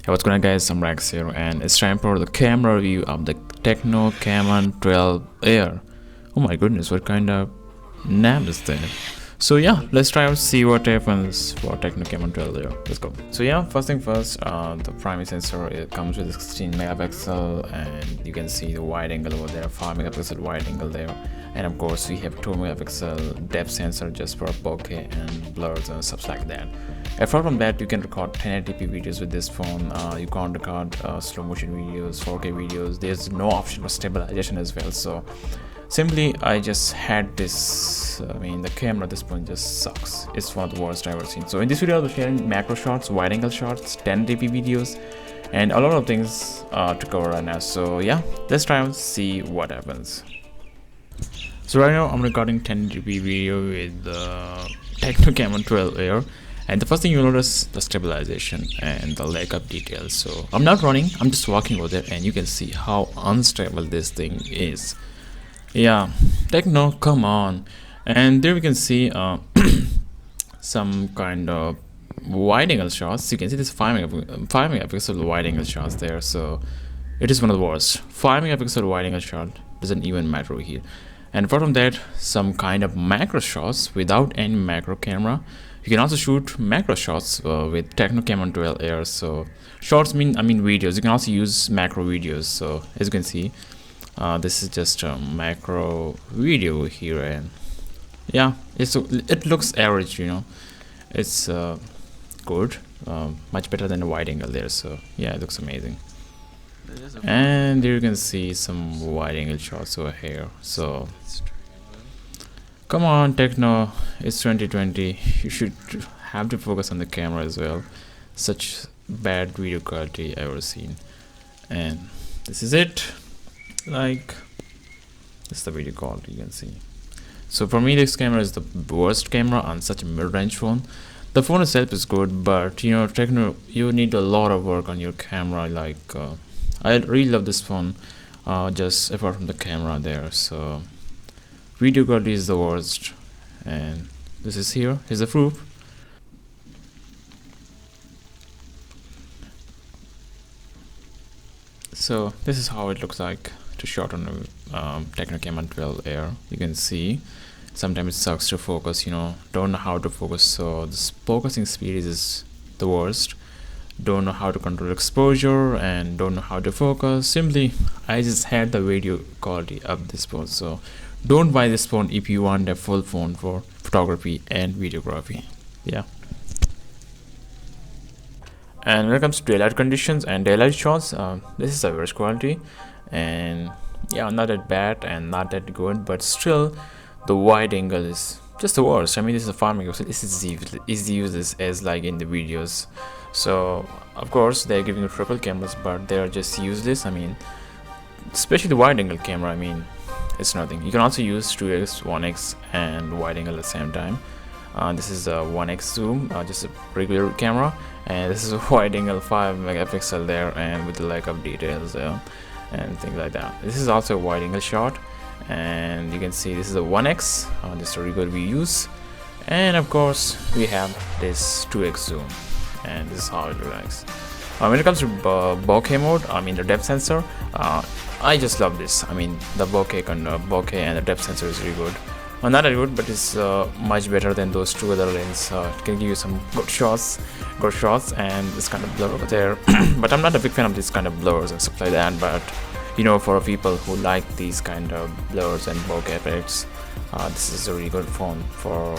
Hey, what's going on, guys? I'm Rax here, and it's time for the camera review of the Tecno Camon 12 Air. Oh my goodness, what kind of name is that? So yeah, let's try and see what happens for Tecno Camon 12 Air. Let's go. So yeah, first thing first, the primary sensor, it comes with a 16 megapixel, and you can see the wide angle over there, 5 megapixel wide angle there, and of course we have 2 megapixel depth sensor just for bokeh and blurs and stuff like that. Apart from that, you can record 1080p videos with this phone. You can't record slow motion videos, 4K videos. There's no option for stabilization as well. So simply, I just had this. The camera at this point just sucks. It's one of the worst I've ever seen. So in this video, I'll be sharing macro shots, wide angle shots, 1080p videos, and a lot of things to cover right now. So yeah, let's try and see what happens. So right now, I'm recording 1080p video with the Tecno Camon 12 Air. And the first thing you'll notice, the stabilization and the lack of details. So I'm not running, I'm just walking over there, and you can see how unstable this thing is. Yeah, Tecno, come on. And there we can see some kind of wide angle shots. You can see this 5 megapixel wide angle shots there. So it is one of the worst. 5 megapixel wide angle shot doesn't even matter here. And apart from that, some kind of macro shots without any macro camera. You can also shoot macro shots with Tecno Camon 12 Air. So shots mean videos. You can also use macro videos. So as you can see, this is just a macro video here, and yeah, it looks average. It's good, much better than the wide angle there. So yeah, it looks amazing. And there you can see some wide angle shots over here. So come on, Tecno, it's 2020. You should have to focus on the camera as well. Such bad video quality I've ever seen. And this is it. Like, this is the video quality you can see. So for me, this camera is the worst camera on such a mid-range phone. The phone itself is good, but Tecno, you need a lot of work on your camera. Like, I really love this phone, just apart from the camera there. So video quality is the worst, and this is here's the proof. So this is how it looks like to shot on a Tecno Camon 12 Air. You can see sometimes it sucks to focus, don't know how to focus. So this focusing speed is the worst. Don't know how to control exposure and don't know how to focus. Simply, I just had the video quality of this phone. So don't buy this phone if you want a full phone for photography and videography. Yeah. And when it comes to daylight conditions and daylight shots, this is the worst quality, and yeah, not that bad and not that good, but still the wide angle is just the worst. This is a 5 megapixel. This is useless as like in the videos. So of course they're giving you triple cameras, but they're just useless. Especially the wide angle camera, it's nothing. You can also use 2x, 1x and wide angle at the same time. This is a 1x zoom, just a regular camera, and this is a wide angle 5 megapixel there, and with the lack of details and things like that. This is also a wide angle shot, and you can see this is a 1x, just a regular we use, and of course we have this 2x zoom, and this is how it looks. When it comes to bokeh mode, the depth sensor, I just love this. The bokeh and the depth sensor is really good. Not that good, but it's much better than those two other lenses. It can give you some good shots, and this kind of blur over there. But I'm not a big fan of this kind of blurs and stuff like that. But for people who like these kind of blurs and bokeh effects, this is a really good phone for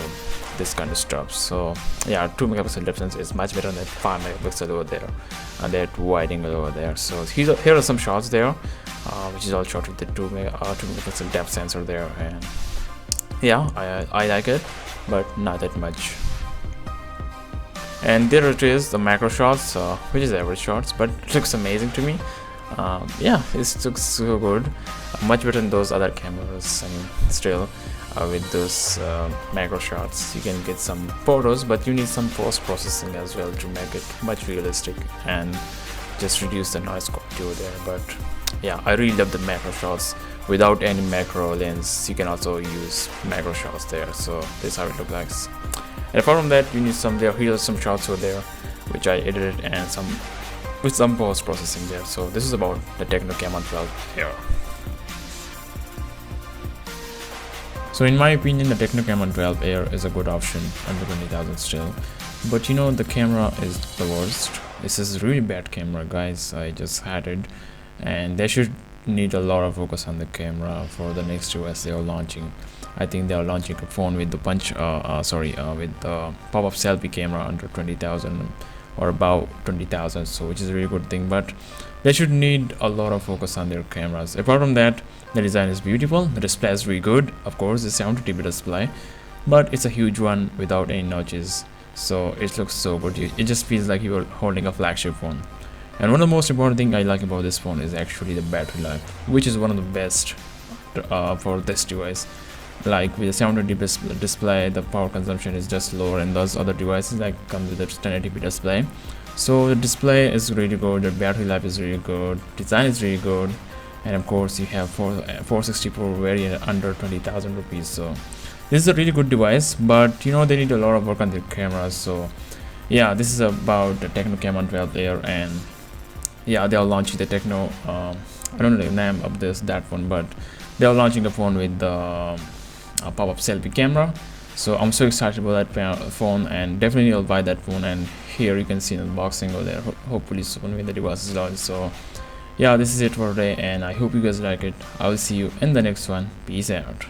this kind of stuff. So yeah, 2 megapixel depth sensor is much better than 5 megapixel over there, and that wide angle over there. So here are some shots there, which is all shot with the 2 megapixel depth sensor there, and yeah, I like it, but not that much. And there it is, the macro shots, which is average shots, but it looks amazing to me. Yeah, it looks so good, much better than those other cameras. Still, with those macro shots, you can get some photos, but you need some post-processing as well to make it much realistic and just reduce the noise quality over there. But yeah, I really love the macro shots. Without any macro lens, you can also use macro shots there. So this is how it looks like. And apart from that, you need some, here are some shots over there which I edited, and some with some post processing there. So this is about the Tecno Camon 12 Air. So in my opinion, the Tecno Camon 12 Air is a good option under 20,000 still. But you know, the camera is the worst. This is really bad camera, guys. I just had it, and they should need a lot of focus on the camera for the next OS they are launching. I think they are launching a phone with the with the pop-up selfie camera under 20,000 or about 20,000, so which is a really good thing. But they should need a lot of focus on their cameras. Apart from that, the design is beautiful, the display is really good. Of course, it's 70 display, but it's a huge one without any notches, so it looks so good. It just feels like you're holding a flagship phone. And one of the most important thing I like about this phone is actually the battery life, which is one of the best for this device. Like with a 720p display, the power consumption is just lower, and those other devices like come with a 1080p display. So the display is really good, the battery life is really good, design is really good, and of course you have 464 variant under 20,000 rupees. So this is a really good device, but you know, they need a lot of work on their cameras. So yeah, this is about the Tecno Camon 12 Air, and yeah, they are launching the Tecno I don't know the name of that one, but they are launching the phone with the pop-up selfie camera. So I'm so excited about that phone, and definitely I'll buy that phone. And here you can see an unboxing over there, hopefully soon when the device is launched. So yeah, this is it for today, and I hope you guys like it. I will see you in the next one. Peace out.